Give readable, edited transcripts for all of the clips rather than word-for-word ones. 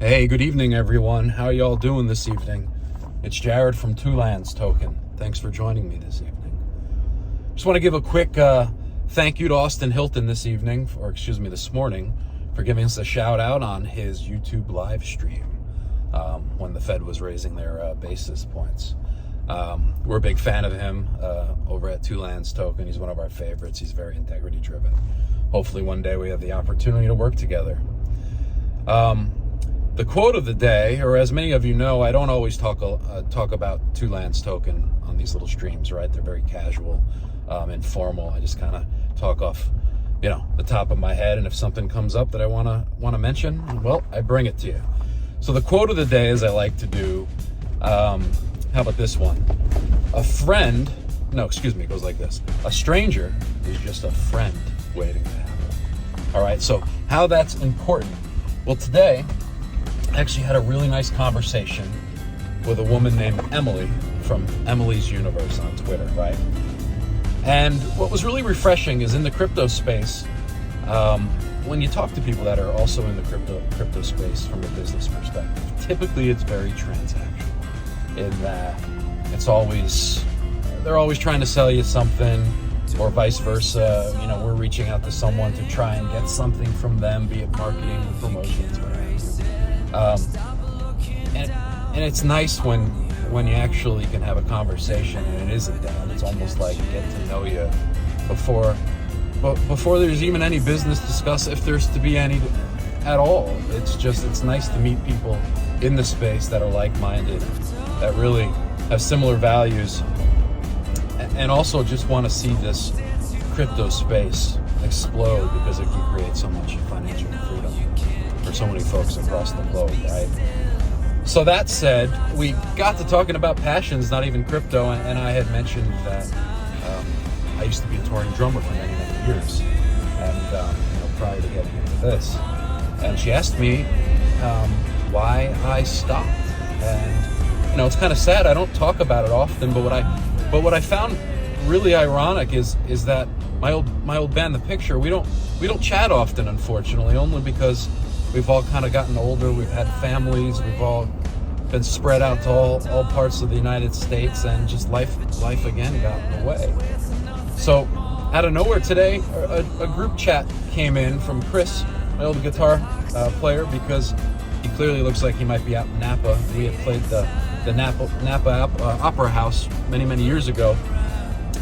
Hey, good evening, everyone. How y'all doing this evening? It's Jared from Two Lands Token. Thanks for joining me this evening. Just want to give a quick thank you to Austin Hilton this morning, for giving us a shout out on his YouTube live stream when the Fed was raising their basis points. We're a big fan of him over at Two Lands Token. He's one of our favorites. He's very integrity driven. Hopefully one day we have the opportunity to work together. The quote of the day, or as many of you know, I don't always talk about Two Lands Token on these little streams, right? They're very casual, informal. I just kind of talk off, the top of my head, and if something comes up that I want to mention, well, I bring it to you. So the quote of the day, as I like to do, how about this one? It goes like this: a stranger is just a friend waiting to happen. All right, so how that's important. Well, today I actually had a really nice conversation with a woman named Emily from Emily's Universe on Twitter, right? And what was really refreshing is in the crypto space, when you talk to people that are also in the crypto space from a business perspective, typically it's very transactional in that they're always trying to sell you something, or vice versa. We're reaching out to someone to try and get something from them, be it marketing, promotions, whatever. And it's nice when you actually can have a conversation and it isn't that. It's almost like get to know you before there's even any business discussed, if there's to be any at all. It's nice to meet people in the space that are like-minded, that really have similar values, and also just want to see this crypto space explode because it can create so much financial freedom for so many folks across the globe, right? So that said, we got to talking about passions, not even crypto, and I had mentioned that I used to be a touring drummer for many, many years, and prior to getting into this. And she asked me why I stopped, and it's kind of sad. I don't talk about it often, but what I found really ironic is that my old band, The Picture, we don't chat often, unfortunately, only because we've all kind of gotten older. We've had families. We've all been spread out to all parts of the United States, and just life again got in the way. So out of nowhere today, a group chat came in from Chris, my old guitar player, because he clearly looks like he might be out in Napa. We had played the Napa Opera House many, many years ago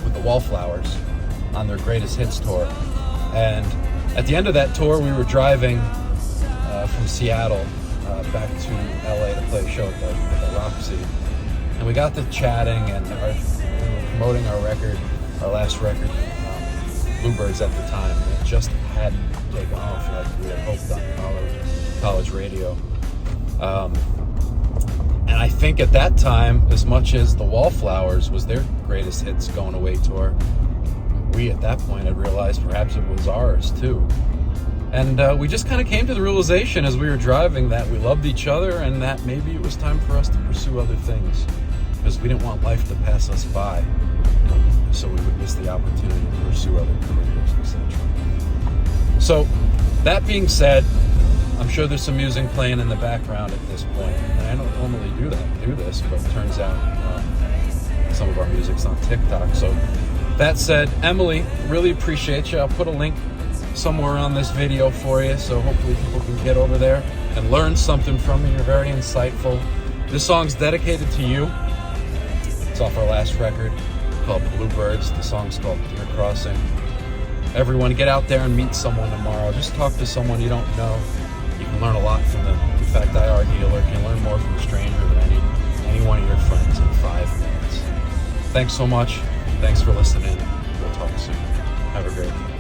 with the Wallflowers on their Greatest Hits tour. And at the end of that tour, we were driving from Seattle back to LA to play a show at the Roxy. And we got to chatting, and we were promoting our last record, Bluebirds at the time. It just hadn't taken off like we had hoped on college radio. And I think at that time, as much as the Wallflowers was their Greatest Hits going away tour, we at that point had realized perhaps it was ours too. And we just kind of came to the realization as we were driving that we loved each other, and that maybe it was time for us to pursue other things, because we didn't want life to pass us by, so we would miss the opportunity to pursue other careers, etc. So that being said, I'm sure there's some music playing in the background at this point, and I don't normally do this, but it turns out some of our music's on TikTok. So that said, Emily, really appreciate you. I'll put a link somewhere on this video for you, so hopefully people can get over there and learn something from you. You're very insightful. This song's dedicated to you. It's off our last record called Bluebirds. The song's called Deer Crossing. Everyone, get out there and meet someone tomorrow. Just talk to someone you don't know. You can learn a lot from them. In fact, I argue you can learn more from a stranger than any one of your friends in 5 minutes. Thanks so much. Thanks for listening. We'll talk soon. Have a great day.